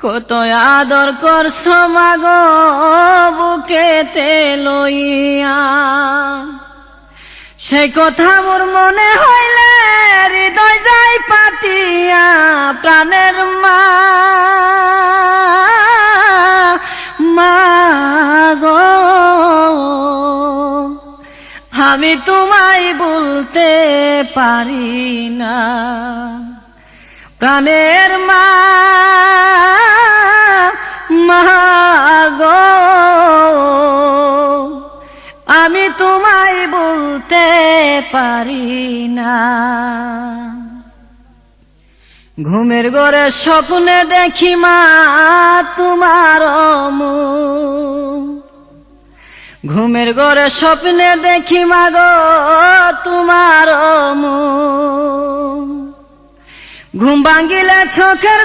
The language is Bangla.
কত আদর করছো মাগো বুকেতে লইয়া, সে কথা মোর মনে হইলে হৃদয় যায় পাতিয়া। প্রাণের মা মাগো, আমি তোমায় বলতে পারি না। প্রাণের মা মাগো, আমি তোমায় বলতে পারি না। ঘুমের ঘরে স্বপ্নে দেখি মা তোমার মুখ, ঘুমের ঘরে স্বপ্নে দেখি মাগো তোমার মুখ। ঘুম ভাঙ্গিলে চোখের